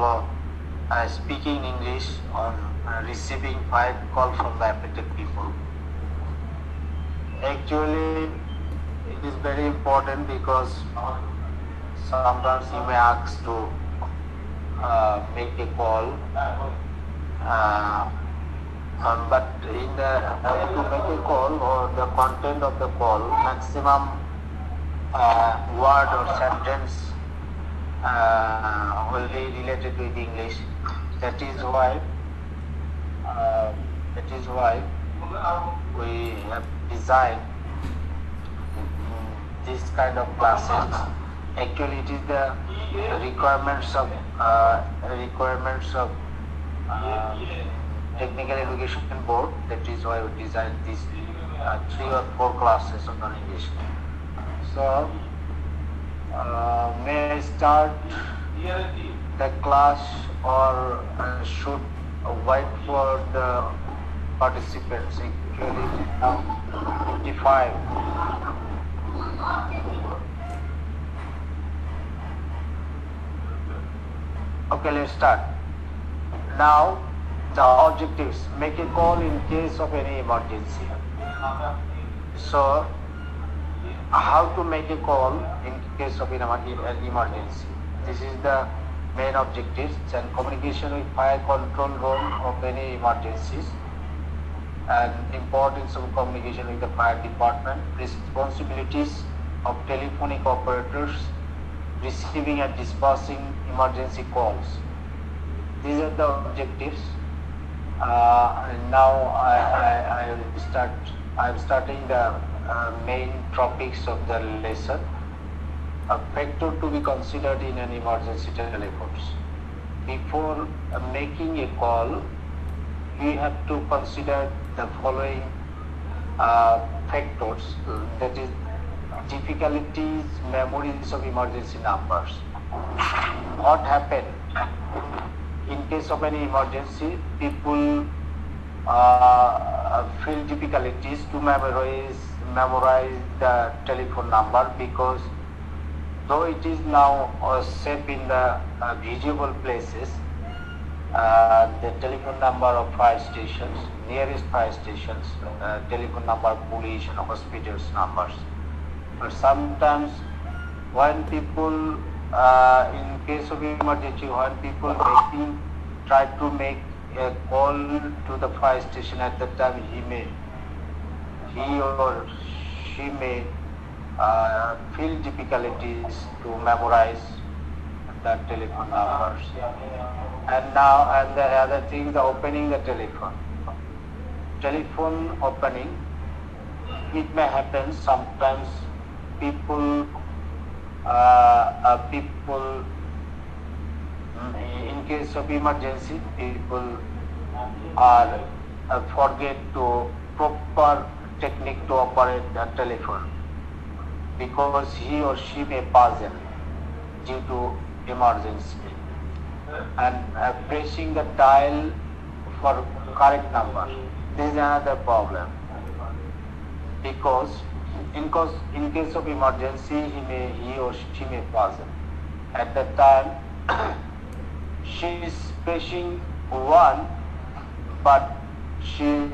example, speaking English or receiving fire call from the affected people. Actually, it is very important because sometimes you may ask to make a call, but in the to make a call or the content of the call, maximum word or sentence will be related with English. That is why we have designed this kind of classes. Actually, it is the requirements of Technical Education Board. That is why we designed these 3 or 4 classes on English. So, may I start the class or should wait for the participants? Actually, now 55. Okay, let's start. Now, the objectives: make a call in case of any emergency. So, how to make a call in case of an emergency? This is the main objectives, and communication with fire control room of any emergencies, and importance of communication with the fire department, responsibilities of telephonic operators, receiving and dispatching emergency calls. These are the objectives. Now I'm starting the main topics of the lesson. A factor to be considered in an emergency telephones. Before making a call, we have to consider the following factors. That is, difficulties, memories of emergency numbers. What happened in case of any emergency? People feel difficulties to memorize the telephone number, because though it is now safe in the visible places, the telephone number of fire stations, nearest fire stations, telephone number of police and hospitals numbers. But sometimes when people, in case of emergency, when people try to make a call to the fire station, at that time he or she may feel difficulties to memorize the telephone numbers. And the other thing, the opening the telephone opening, it may happen sometimes. People in case of emergency, people are forget to proper technique to operate the telephone, because he or she may puzzle due to emergency, and pressing the dial for correct number. This is another problem, because in case of emergency, he or she may puzzle. At that time, she is pressing 1, but in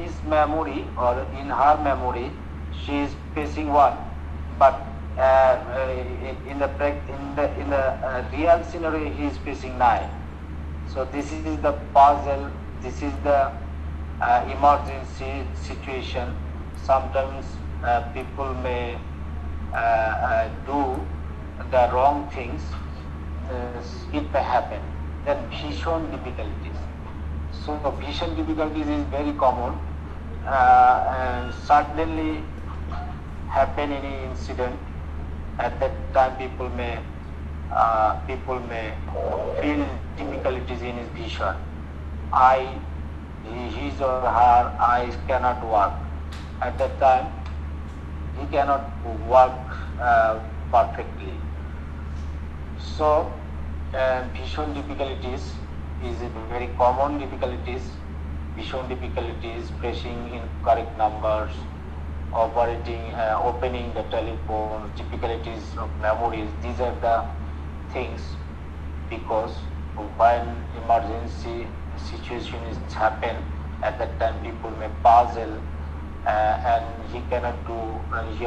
his memory or in her memory, she is pressing 1, but in the real scenario, he is pressing 9. So this is the puzzle. This is the emergency situation. Sometimes people may do the wrong things. It may happen. Then vision difficulties. So vision difficulties is very common, and suddenly happen any incident. At that time, people may feel difficulties in his vision. His or her eyes cannot work. At that time, he cannot work perfectly. So, vision difficulties is a very common difficulties. Vision difficulties, pressing incorrect numbers, opening the telephone, difficulties of memories. These are the things, because when emergency situation is happen, at that time people may puzzle and he cannot do he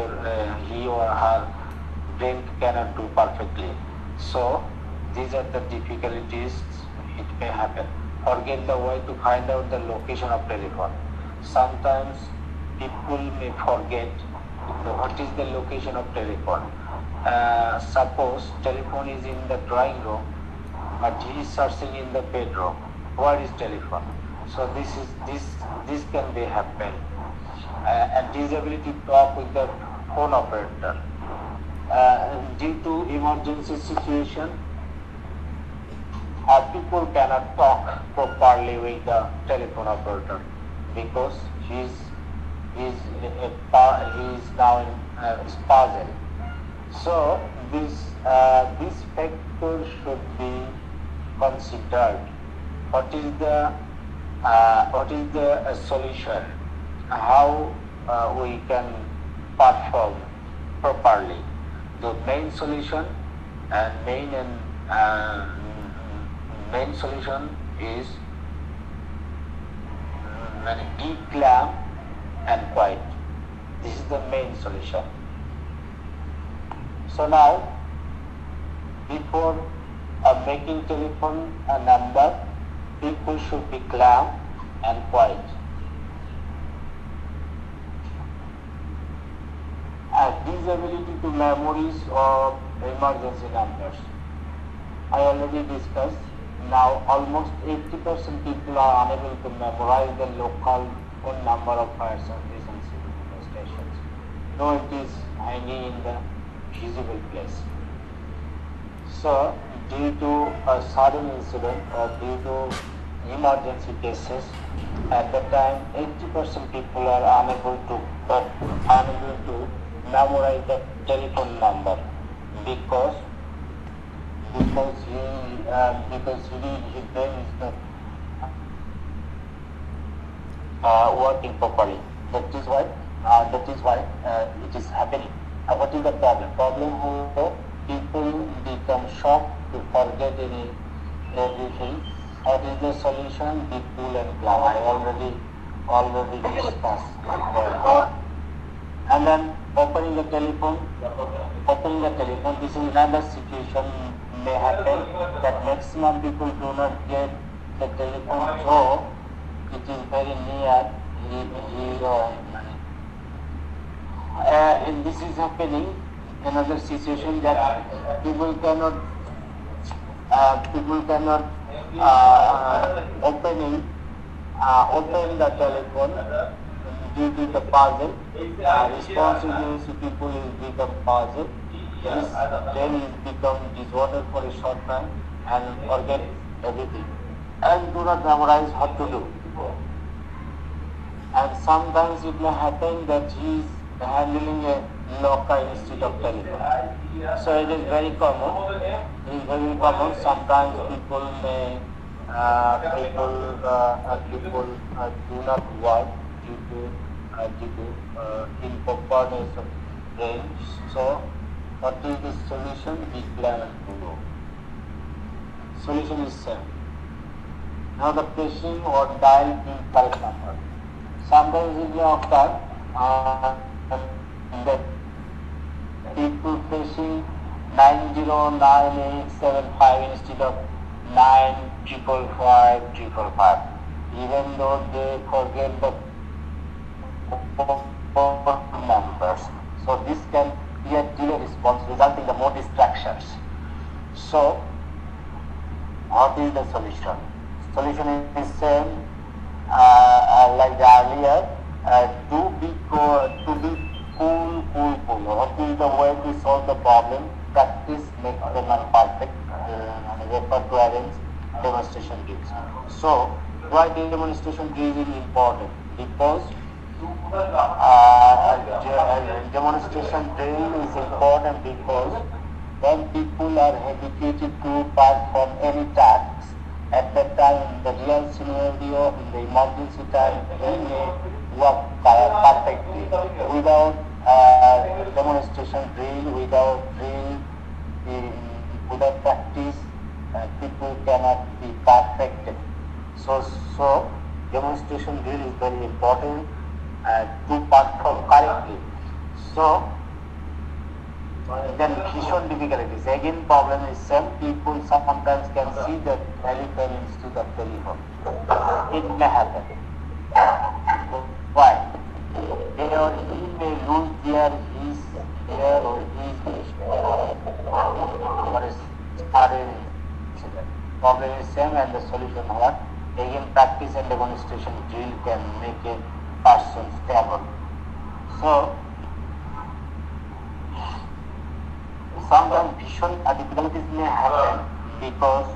or her brain cannot do perfectly. So these are the difficulties it may happen. Forget the way to find out the location of telephone. Sometimes people may forget what is the location of telephone. Suppose telephone is in the drawing room, but he is searching in the bedroom. Where is telephone? So this can be happen. And disability to talk with the phone operator. Due to emergency situation, people cannot talk properly with the telephone operator because he is now in spasm. So this factor should be considered. What is the solution? How we can perform properly? The main solution main solution is deep calm and quiet. This is the main solution. So now, before making telephone a number, people should be calm and quiet. Disability to memories of emergency numbers. I already discussed. Now almost 80% people are unable to memorize the local phone number of fire service and civil stations, though it is hanging in the visible place. So due to a sudden incident or due to emergency cases, at the time 80% people are unable to memorize the telephone number because his brain is not working properly. That is why it is happening. What is the problem? People become shocked to forget everything. What is the solution? Be cool and calm. I already discussed. And then opening the telephone. This is another situation may happen that maximum people do not get the telephone, so it is very near. And this is happening. Another situation that people cannot open the telephone due to the puzzle. Responsibility people is become puzzle. Then is become disorder for a short time and forget everything and do not memorize what to do. And sometimes it may happen that he is handling a locker instead of telephone. So it is very common. Sometimes people do not work due to improperly of brain. So what is the solution? Be plan and follow. Solution is same. Now the pressing or dial incorrect number. Sometimes it may occur that people pressing 909875 instead of 955555, even though they forget the numbers. So this can be a delay response resulting in more distractions. So what is the solution? Solution is same like earlier. To be cool. What is the way to solve the problem? Practice makes the man perfect. Refer to arrange demonstration drills. So why demonstration drill is important? Because demonstration drill is important because when people are habituated to perform any task, at that time in the real scenario, in the emergency time, they may work perfectly. Without demonstration drill, without practice, people cannot be perfected. So, demonstration drill is very important to perform correctly. So, then vision difficulties. Again, problem is same. People sometimes can see the telephone instead of telephone. It may happen. Why? They or he may lose their his their or his vision. What is sudden incident? Problem is same and the solution what? Again, practice and demonstration drill can make a person stable. So, sometimes vision difficulties may happen because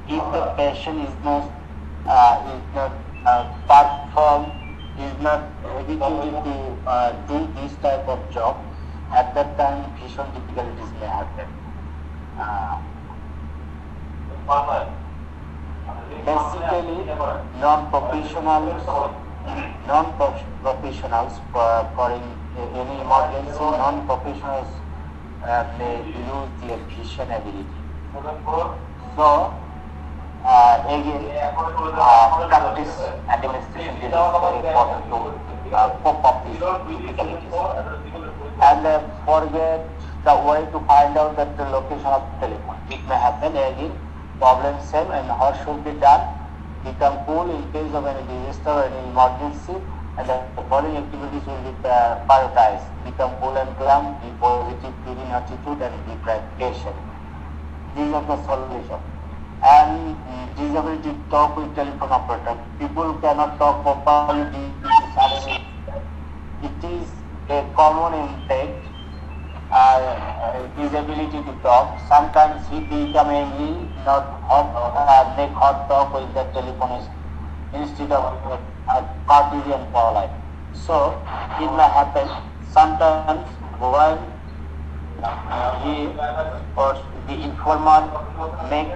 if the patient is not perform, is not habituated to do this type of job, at that time vision difficulties may happen. Basically, non-professionals for any emergency, non-professionals may lose their vision ability. So, again, practice administration is very important to cope up these difficulties. And forget the way to find out that the location of the telephone. It may happen again, problem same, and what should be done? Become cool in case of any disaster or any emergency, and the following activities will be prioritized. Become cool and calm, be positive, clean attitude, and be patient. These are the solutions. And disability to talk with telephone operator. People cannot talk properly due to sudden. It is a common intake. His ability to talk. Sometimes he become angry, not hot, make hot talk with the telephonist instead of courtesy and polite. So it may happen sometimes when he or the informer make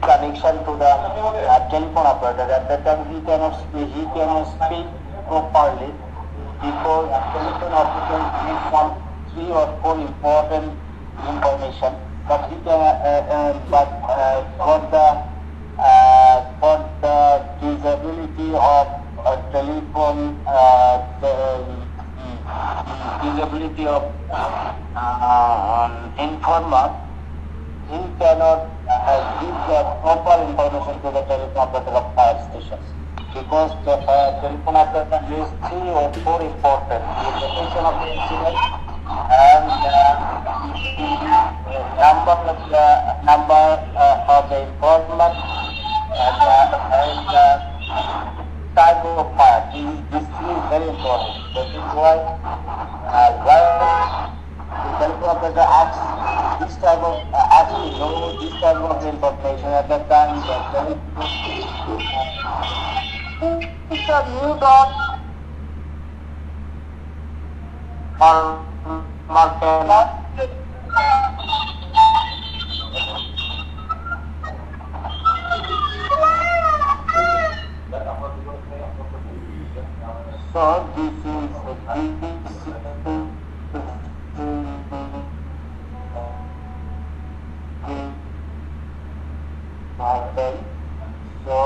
connection to the telephone operator. At that time he cannot speak properly because telephone operator needs some 3 or 4 important information, but he can for the disability of telephone disability of informer, he cannot give the proper information to the telephone operator of fire stations because the telephone operator is 3 or 4 important: the location of the incident and number of the informant and type of fire. This is very important. That is why the telephone operator asks this type of this type of information at that time. It's a new dot or marker. So this is happen. So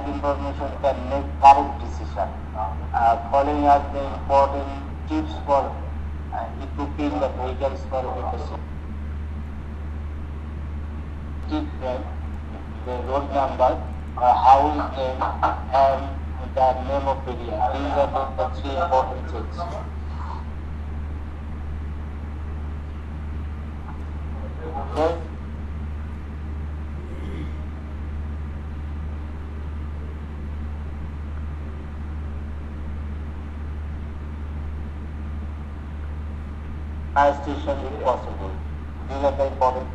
information can make correct decision. Following up the important tips for equipping the vehicles for efficiency. Tip them, the road number, house name, and the name of area. These are the 3 important things. Then, fire station if possible. These are the important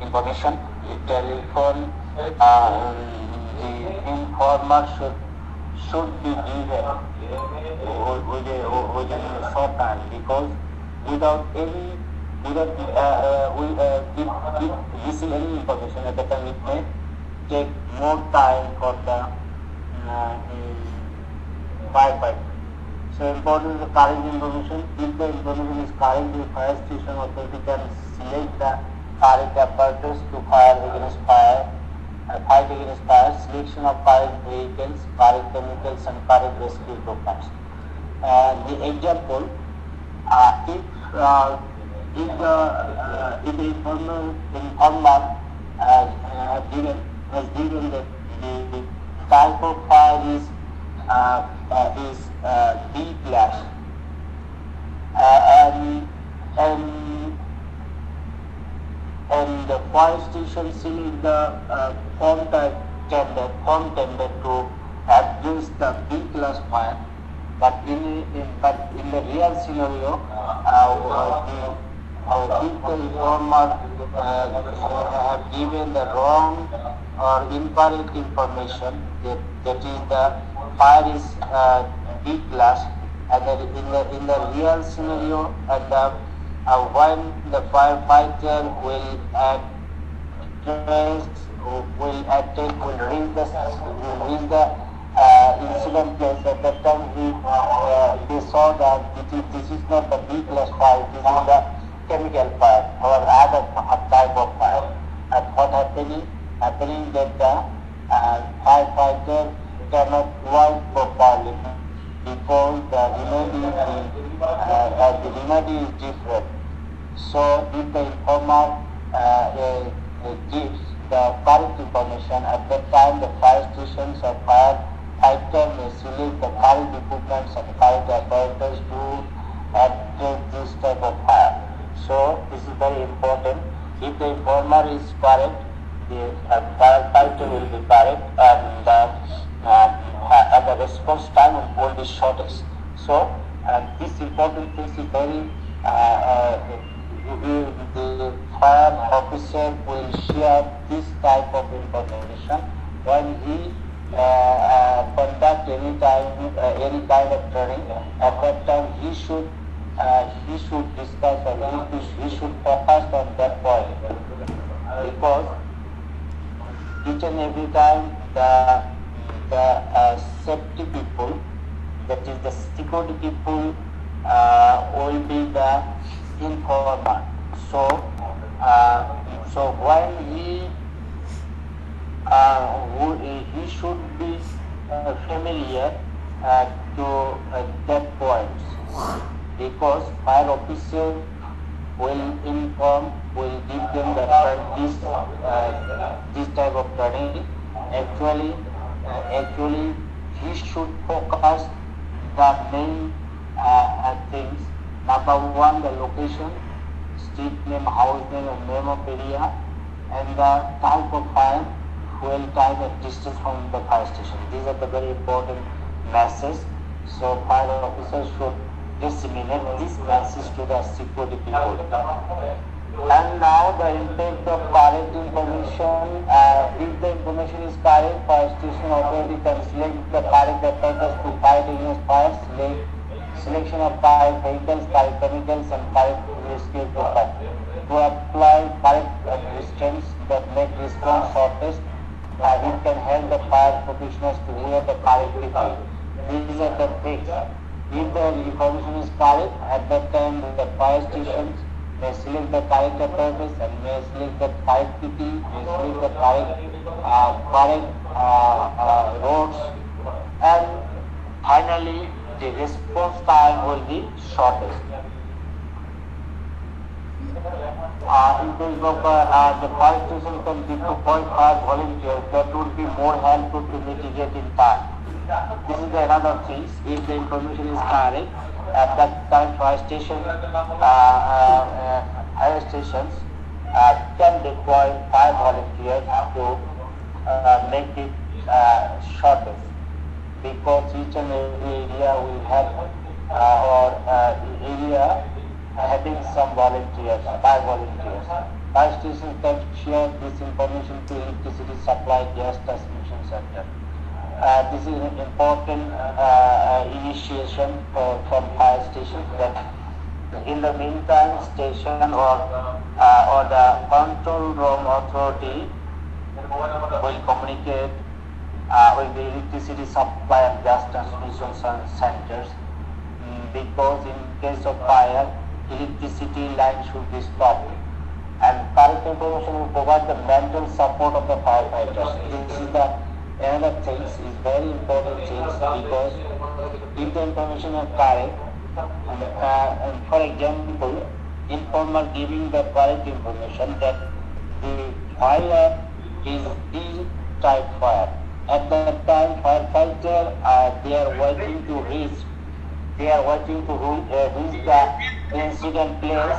information. The telephone, the informer should be given within a short time, because without any without missing any information at the time, it may take more time for the firefighter. So important is the current information. If the information is current, the fire station authority can select the current apparatus to fight against fire, selection of current vehicles, current chemicals, and current rescue programs. The example, if the informer has given that the type of fire is B class, and the fire station select the form tender to address the B class fire. But in the real scenario, if the informer have given the wrong or incorrect information, that is the fire is B class, and in the real scenario, and when the firefighter will reach the incident place. At that time, they saw that this is not the B class fire, this is the chemical fire or other type of fire. And what happening that the firefighter cannot work properly because the remedy is different. So if the informer gives the correct information, at that time the fire stations or firefighter may select the correct equipment and correct apparatus to address this type of fire. So this is very important. If the informer is correct, the firefighter will be correct, and the response time will be shortest. So this important thing is very the fire officer will share this type of information when he conduct any kind of training. At that time, he should discuss or he should focus on that point, because each and every time the safety people, that is the security people, will be the informer. So when he should be familiar to that point, because fire officer will give them this type of training. Actually, he should focus the main things. Number one, the location, street name, house name, and name of area, and the type of fire, fuel type, and distance from the fire station. These are the very important messages. So fire officers should disseminate this message to the security people. And now the impact of correct information. If the information is correct, fire station authority can select the correct apparatus to fight against fire, selection of correct vehicles, correct chemicals, and correct rescue equipment. To apply correct distance that make response shortest, it can help the fire professionals to hear the correct people. These are the things. If the information is correct, at that time the fire stations may select the correct apparatus and may select the correct people, may select the correct roads, and finally the response time will be shortest. In case of the fire station can deploy 5 volunteers, that would be more helpful to mitigate in time. This is another thing. If the information is correct, at that time fire stations can deploy 5 volunteers to make it shortest, because each and every area will have area having some volunteers, 5 volunteers. Fire stations can share this information to electricity supply, gas transmission center. This is an important initiation from fire stations, that In the meantime, station or the control room authority will communicate with the electricity supply and gas transmission centers, because in case of fire, electricity line should be stopped. And correct information will provide the mental support of the firefighters. This is the another thing is very important things, because if the information is correct, and for example, informer giving the correct information that the fire is this type fire. At that time, firefighter they are waiting to reach the incident place.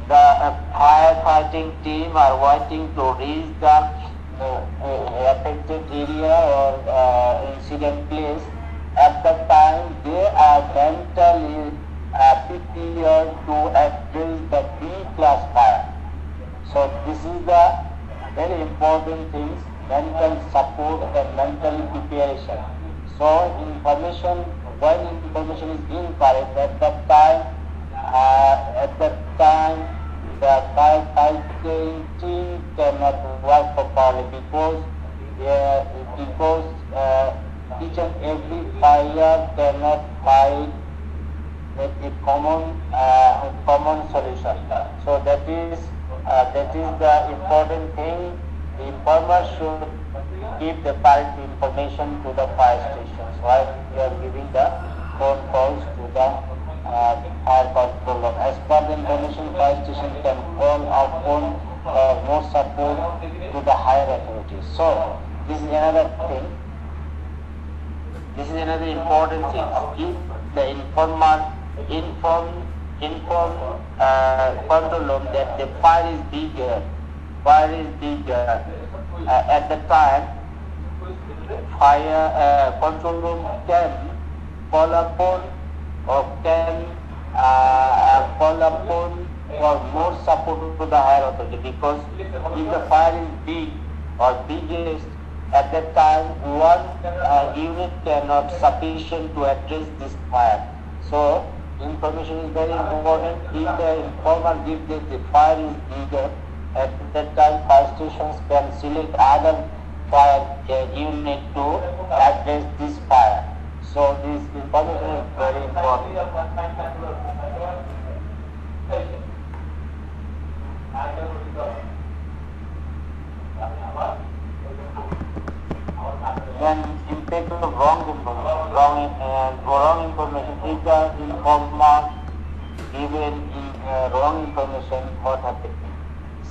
The firefighting team are waiting to reach the affected area or incident place. At the time, they are mentally prepared to address the B-class fire. So this is the very important things, mental support and mental preparation. So when information is incorrect, at that time the firefighting team cannot work properly, because each and every fire cannot fight a common solution. So that is the important thing. The informer should give the correct information to the fire stations while we are giving the phone calls to the fire control room. As per the information, fire station can call upon more support to the higher authorities. So this is another thing. This is another important thing. If the informer inform control room that the fire is bigger, at the time, fire control room can call upon for more support to the higher authority, because if the fire is big or biggest, at that time one unit cannot sufficient to address this fire. So information is very important. If the informer gives that the fire is bigger, at that time fire stations can select other fire unit to address this fire. So this information is very important. Then impact of wrong information. If the informer given wrong information, what happens?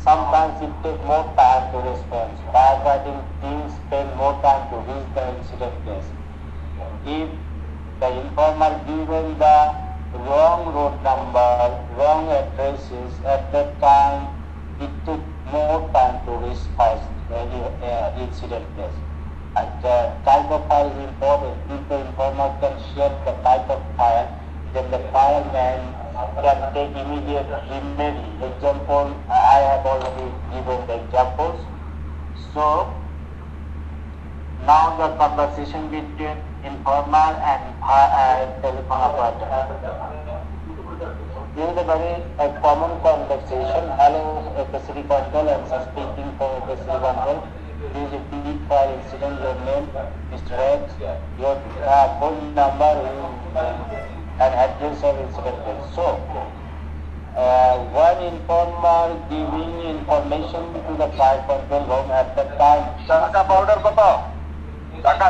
Sometimes it takes more time to respond. Firefighting teams spend more time to reach the incident place. If the informer given the wrong road number, wrong addresses, at that time it took more time to reach the incident place. The type of fire is important. If the informer can share the type of fire, then the fireman can take immediate remedy. Example, I have already given the examples. So now the conversation between informer and telephone operator. This is a very common conversation. Hello, city control, and speaking for city control. This is a big fire incident. Your name, Mr. X, your phone number, and address of incident. So, one informer giving information to the fire control room at the time. Chaka powder ko. Chaka.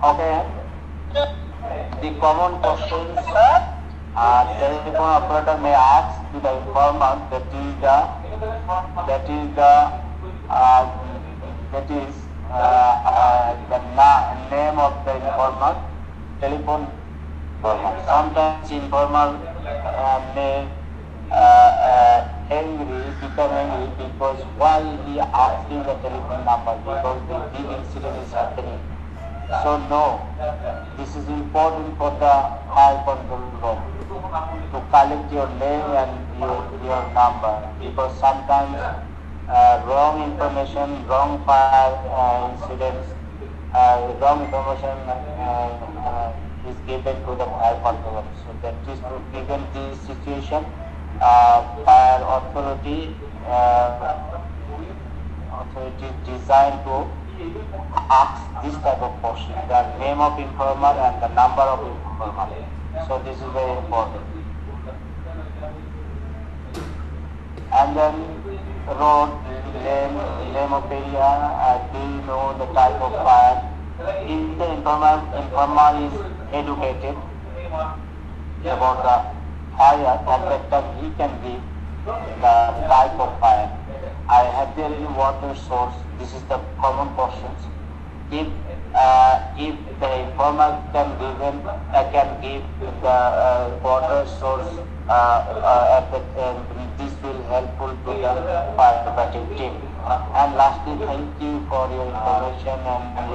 Okay. The common questions telephone operator may ask to the informer, that is the name of the informer, telephone informer. Sometimes informer may become angry because why he asking the telephone number, because the big incident is happening. So no, this is important for the fire control room to collect your name and your number, because sometimes wrong information, wrong fire incidents, wrong information is given to the fire control. So that is to prevent this situation. Fire authority is designed to ask this type of question, the name of informer and the number of informer. So this is very important. And then road, name of area, do you know the type of fire? If the informer is educated about the fire, at that time he can give the type of fire. I have there in water source. This is the common questions. If the informer can give the water source this will helpful to the firefighting team. And lastly, thank you for your information and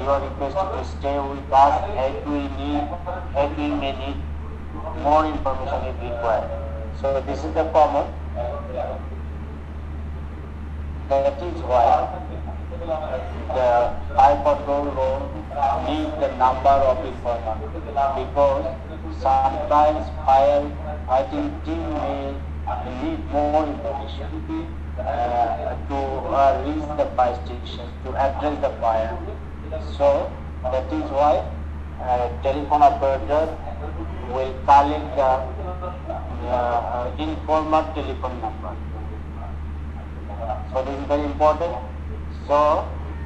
your request to stay with us as we may need more information if required. So this is the common. That is why the fire control room need the number of informers, because sometimes firefighting team may need more information to reach the fire station, to address the fire. So that is why telephone operator will collect the informer telephone number. So this is very important. So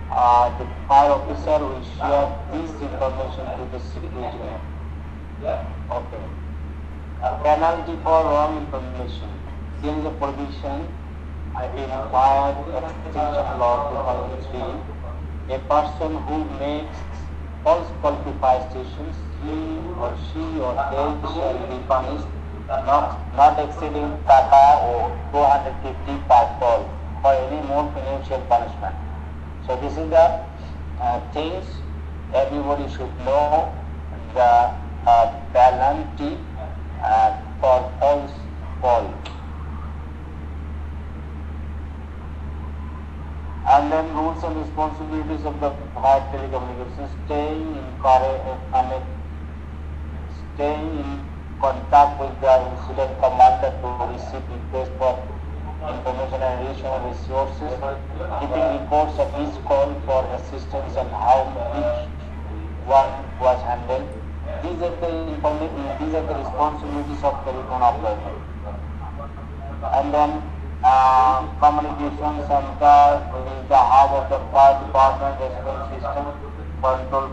the fire officer will share this information to the security man. Okay. Penalty for wrong information. There is a provision in Fire Extinction Law 2003. A person who makes false call to fire stations, he or they shall be punished not exceeding Taka or 250 per call, for any more financial punishment. So this is the things everybody should know, the penalty for false call. And then rules and responsibilities of the fire telecommunications, staying in contact with the incident commander to receive requests for information and additional resources, keeping reports of each call for assistance and how each one was handled. These are the responsibilities of telephone operator. And then communication center is the hub of the fire department response system, control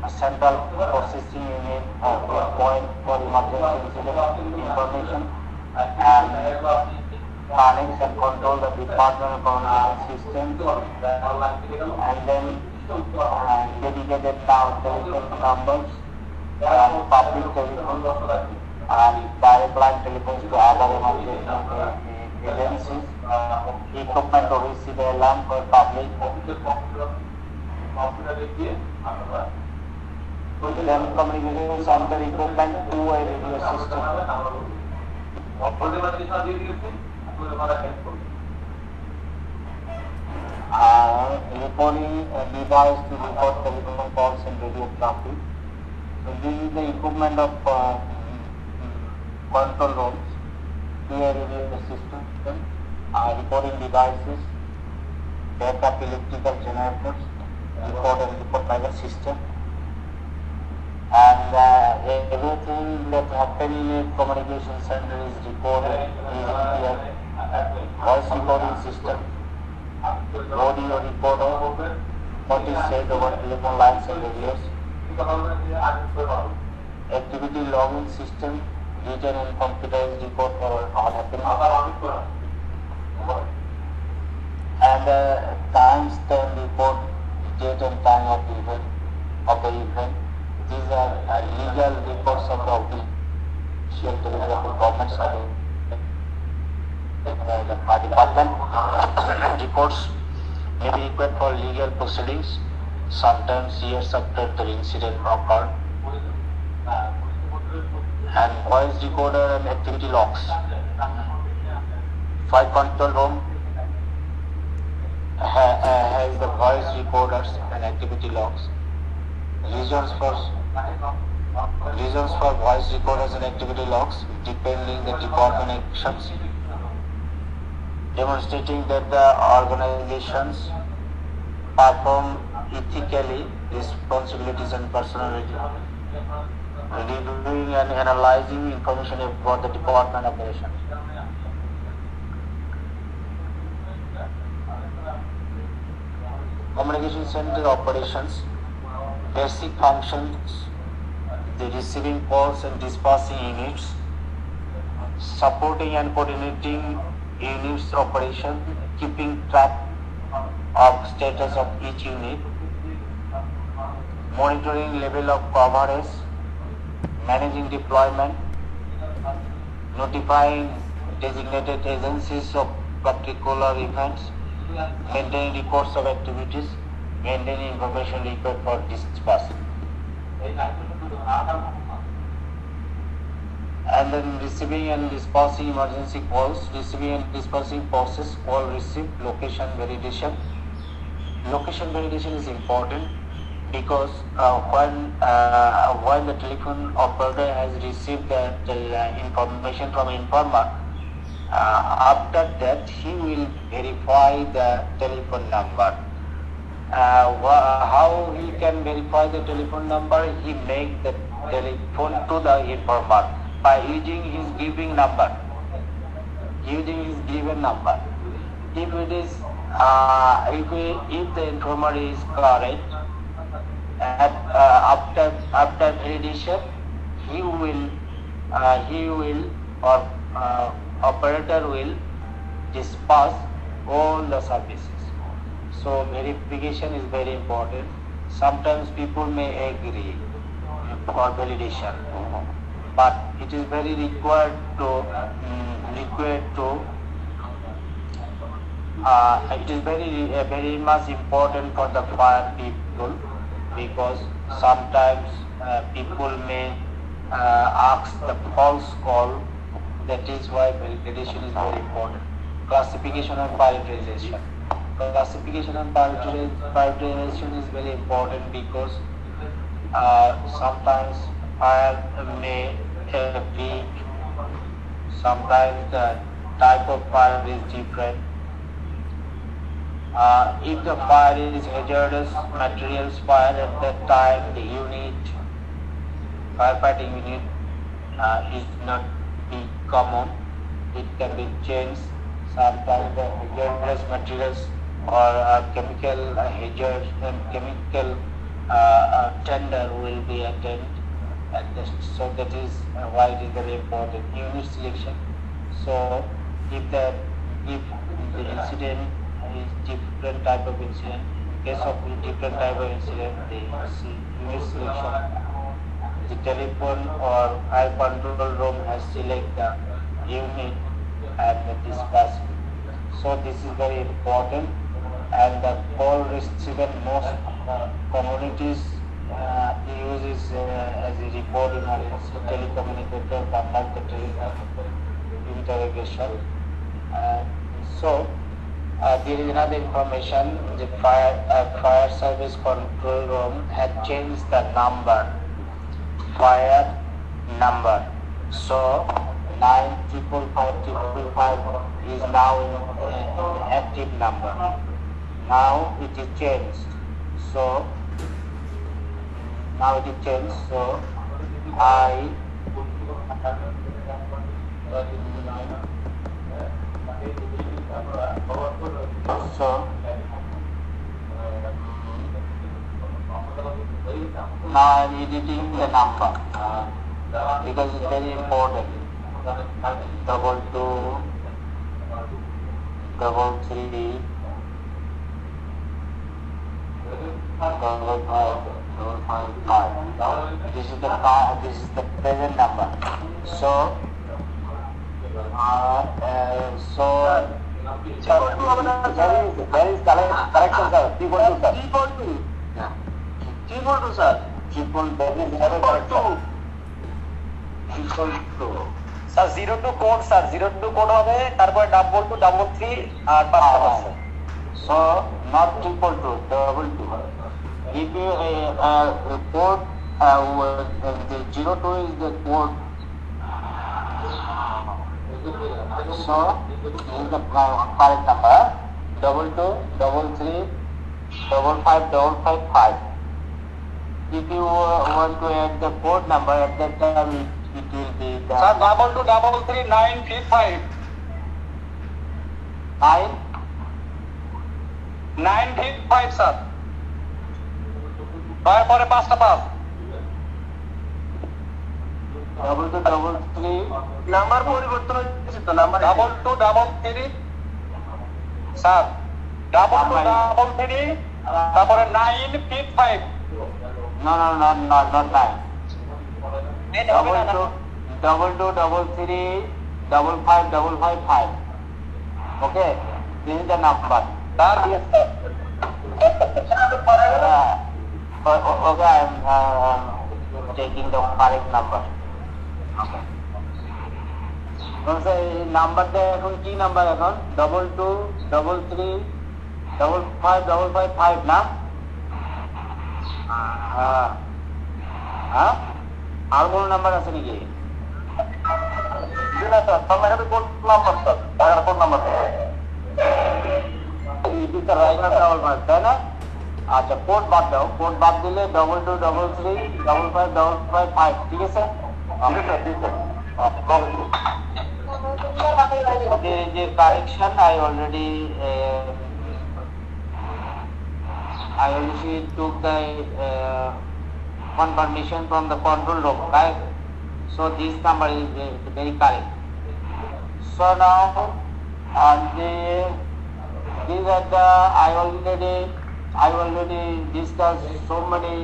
central processing unit of a point for emergency incident information, and connects and control the department communication system, and then dedicated now telephone numbers and public telephones and direct line telephones to other emergency agencies, equipment to receive alarm for public. Then communication center equipment to a radio system. Recording device to record telephone calls and radio traffic. So this is the equipment of control rooms, to a radio system, recording devices, backup electrical generators, record and report by the system, and everything that happens in a communication center is recorded in voice recording system, audio recorder, what is said over telephone lines and radios, activity logging system, written and computerized record for all happening, and timestamp report, date and time of the event. These are legal records of the official delivery of the government service. the department. Reports may be required for legal proceedings, sometimes years after the incident occurred. And voice recorder and activity logs. Fire control room has the voice recorders and activity logs. Reasons for voice recorders and activity logs depending the department actions, demonstrating that the organizations perform ethically responsibilities and personality, reviewing and analyzing information about the department operations. Communication center operations, basic functions, the receiving calls and dispatching units, supporting and coordinating units operation, keeping track of status of each unit, monitoring level of coverage, managing deployment, notifying designated agencies of particular events, maintaining records of activities, maintaining information required for dispatch. And then receiving and dispatching emergency calls, receiving and dispatching process, call received, location validation. Location validation is important because when the telephone operator has received the information from informer, after that he will verify the telephone number. How he can verify the telephone number? He make the telephone to the informer by using his given number. If it is if the informer is correct, after validation, he will or operator will dispatch all the services. So verification is very important. Sometimes people may agree for validation, but it is very required to it is very much important for the fire people, because sometimes people may ask the false call. That is why validation is very important. Classification and prioritization. Classification and prioritization is very important because sometimes fire may peak, sometimes the type of fire is different. If the fire is hazardous materials fire, at that time the firefighting unit is not be common. It can be changed. Sometimes the hazardous materials or chemical hazard and chemical tender will be attended. So that is why it is very important. Unit selection. So if the incident is different type of incident, in case of different type of incident, the unit selection. The telephone or fire control room has select the unit and the dispatch. So this is very important, and the call receiver most communities uses as a report emergency telecommunicator conduct the interrogation. So there is another information. The fire service control room had changed the fire number. So 94445 is now in active number. Now it is changed. So now I am editing the number because it's very important. 22 33 555. This is the present number. So So there is correction, sir. 3.2, sir. 3.2. Yeah. 3.2, sir. 3.2. That is never correct, sir. 3.2. Sir 02 code sir 02 code হবে তারপরে 223 আর 5 So not 3.2, 222. If you code the 02 is the code. So this is the correct number. 22 33 55555. If you want to add the code number at that time, it will be the sir 2233955 955 sir তারপরে 5টা 5 2233 number পরিবর্তন হয়েছে তো number 2233 sir 2233 তারপরে 955 No, not 9. 2233 55555. Okay, this is the number. Sir Okay, I am taking the correct number. Okay. এই নাম্বারটা এখন কি নাম্বার এখন 2233 55555 না? হ্যাঁ আর কোন নাম্বার আছে নাকি? না স্যার আমার কাছে কোড নাম্বার স্যার টাকার কোড নাম্বার তাই না? আচ্ছা কোড বাদ দাও, কোড বাদ দিলে 2233 55555, ঠিক আছে? The correction I already took the confirmation from the control room, right? So this number is very correct. So now these are the I already discussed so many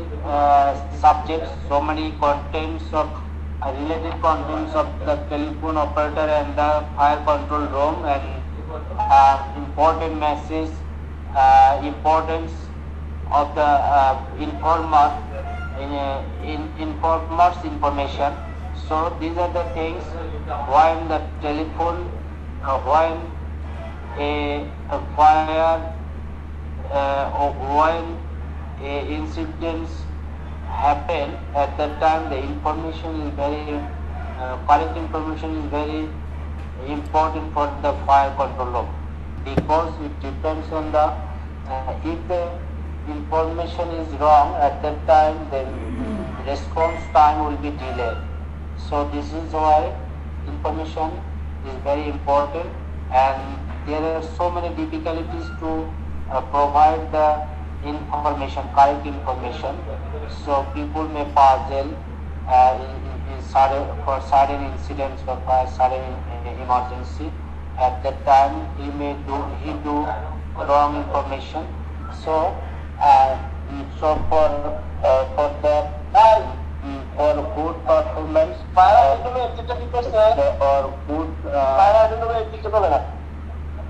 subjects, so many contents of related contents of the telephone operator and the fire control room, and important message, importance of the informer's information. So these are the things when the telephone, when a fire, when a incidents happen, at that time the information is very correct information is very important for the fire control room, because it depends on the if the information is wrong at that time, then response time will be delayed. So this is why information is very important, and there are so many difficulties to provide the information, correct information. So people may puzzle for sudden incidents or for sudden emergency. At that time he do wrong information. So for that for good performance or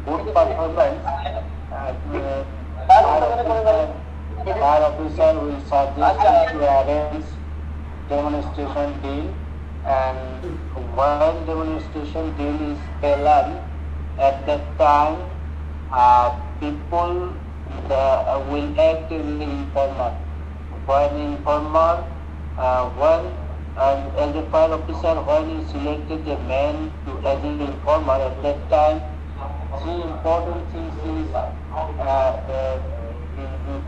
good performance, fire officer will suggest to arrange demonstration drill, and when demonstration drill is planned, at that time people will act as an informer. When informer, as a fire officer, when you selected a man as an informer, at that time, three important things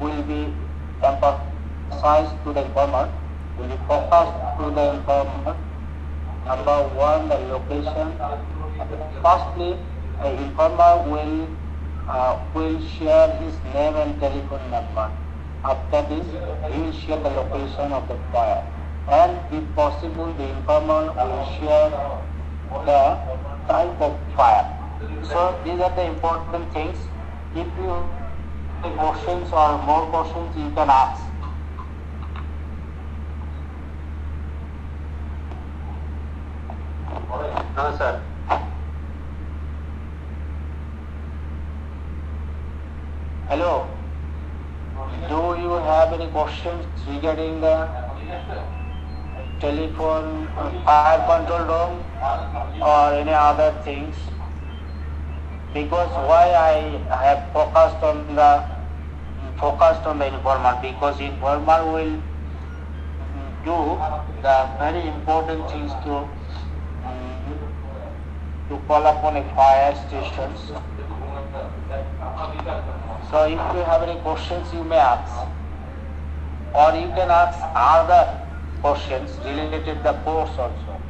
will be emphasized to the informer, will be focused to the informer. Number one, the location. Firstly, the informer will share his name and telephone number. After this, he will share the location of the fire, and if possible, the informer will share the type of fire. So these are the important things. If you have questions or more questions, you can ask. No, sir. questions regarding the telephone, fire control room, or any other things? Because why I have focused on the informer, because informer will do the very important things to call upon a fire stations. So if you have any questions, you may ask, or you can ask other questions related to the course also.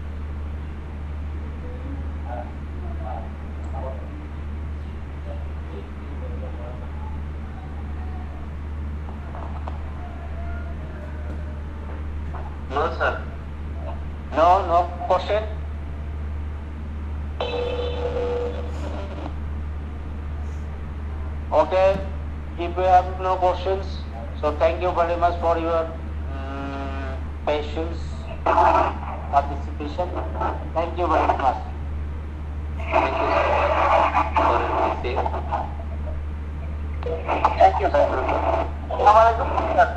No, sir. No question? Okay, if you have no questions, so thank you very much for your patience, participation. Thank you very much. Thank you so much for everything. Thank you, sir. Thank you for your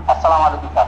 Assalamu alaikum, sir.